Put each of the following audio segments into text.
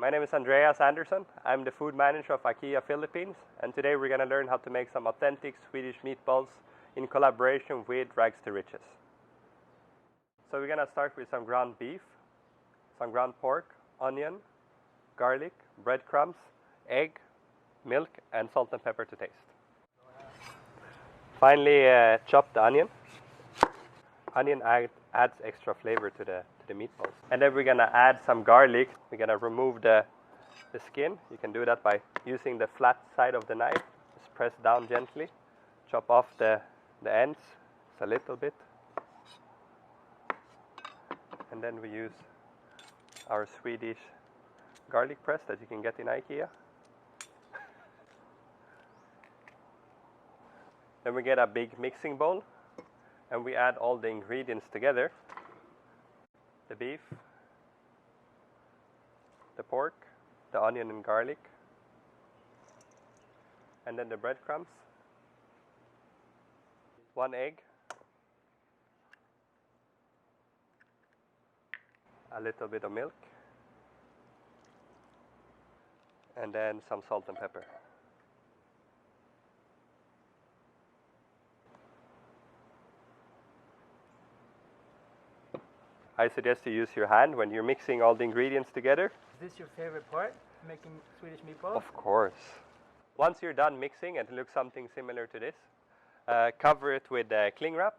my name is Andreas Andersson. I'm the food manager of IKEA Philippines, and today we're going to learn how to make some authentic Swedish meatballs in collaboration with Rags to Riches. So we're going to start with some ground beef, some ground pork, onion, garlic, breadcrumbs, egg, milk, and salt and pepper to taste. Finally, chop the onion. Onion adds extra flavor to the meatballs. And then we're gonna add some garlic. We're gonna remove the skin. You can do that by using the flat side of the knife. Just press down gently. Chop off the ends, just a little bit. And then we use our Swedish garlic press that you can get in IKEA. Then we get a big mixing bowl and we add all the ingredients together. The beef, the pork, the onion and garlic, and then the breadcrumbs, 1 egg, a little bit of milk, and then some salt and pepper. I suggest you use your hand when you're mixing all the ingredients together. Is this your favorite part, making Swedish meatballs? Of course. Once you're done mixing and it looks something similar to this, cover it with cling wrap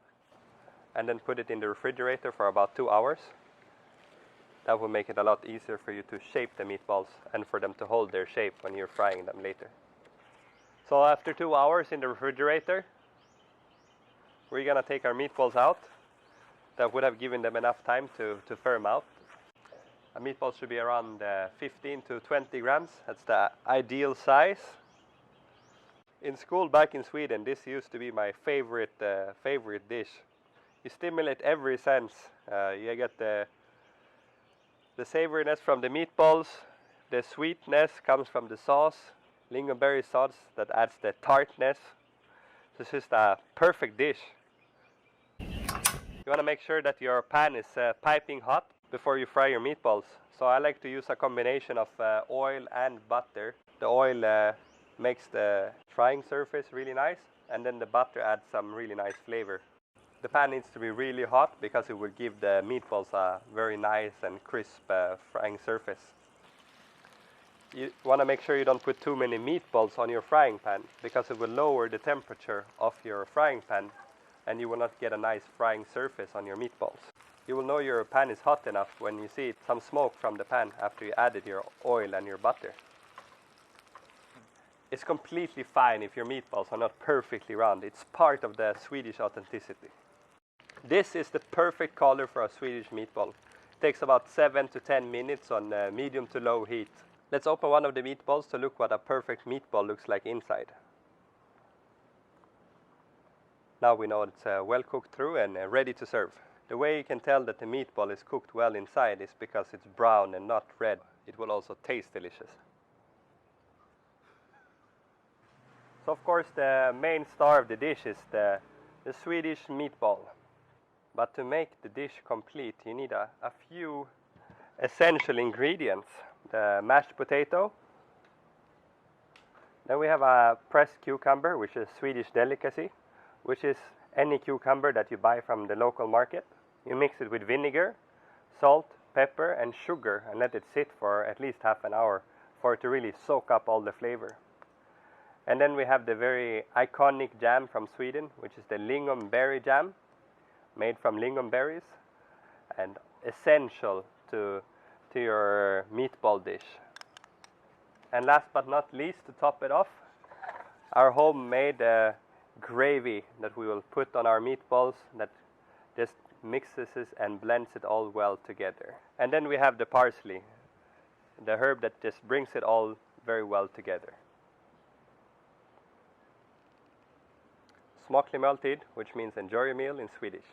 and then put it in the refrigerator for about 2 hours. That will make it a lot easier for you to shape the meatballs and for them to hold their shape when you're frying them later. So after 2 hours in the refrigerator, we're gonna take our meatballs out. That would have given them enough time to firm out. A meatball should be around 15 to 20 grams. That's the ideal size. In school back in Sweden, this used to be my favorite dish. You stimulate every sense. You get the savoriness from the meatballs. The sweetness comes from the sauce. Lingonberry sauce that adds the tartness. So it's just a perfect dish. You want to make sure that your pan is piping hot before you fry your meatballs. So I like to use a combination of oil and butter. The oil makes the frying surface really nice, and then the butter adds some really nice flavor. The pan needs to be really hot because it will give the meatballs a very nice and crisp frying surface. You want to make sure you don't put too many meatballs on your frying pan because it will lower the temperature of your frying pan and you will not get a nice frying surface on your meatballs. You will know your pan is hot enough when you see some smoke from the pan after you added your oil and your butter. It's completely fine if your meatballs are not perfectly round. It's part of the Swedish authenticity. This is the perfect color for a Swedish meatball. It takes about 7 to 10 minutes on medium to low heat. Let's open one of the meatballs to look what a perfect meatball looks like inside. Now we know it's well cooked through and ready to serve. The way you can tell that the meatball is cooked well inside is because it's brown and not red. It will also taste delicious. So of course the main star of the dish is the Swedish meatball. But to make the dish complete you need a few essential ingredients. The mashed potato. Then we have a pressed cucumber, which is a Swedish delicacy, which is any cucumber that you buy from the local market. You mix it with vinegar, salt, pepper and sugar and let it sit for at least half an hour for it to really soak up all the flavor. And then we have the very iconic jam from Sweden, which is the lingonberry jam, made from lingonberries and essential to your meatball dish. And last but not least, to top it off, our homemade gravy that we will put on our meatballs that just mixes and blends it all well together. And then we have the parsley, the herb that just brings it all very well together. Smaklig måltid, which means enjoy your meal in Swedish.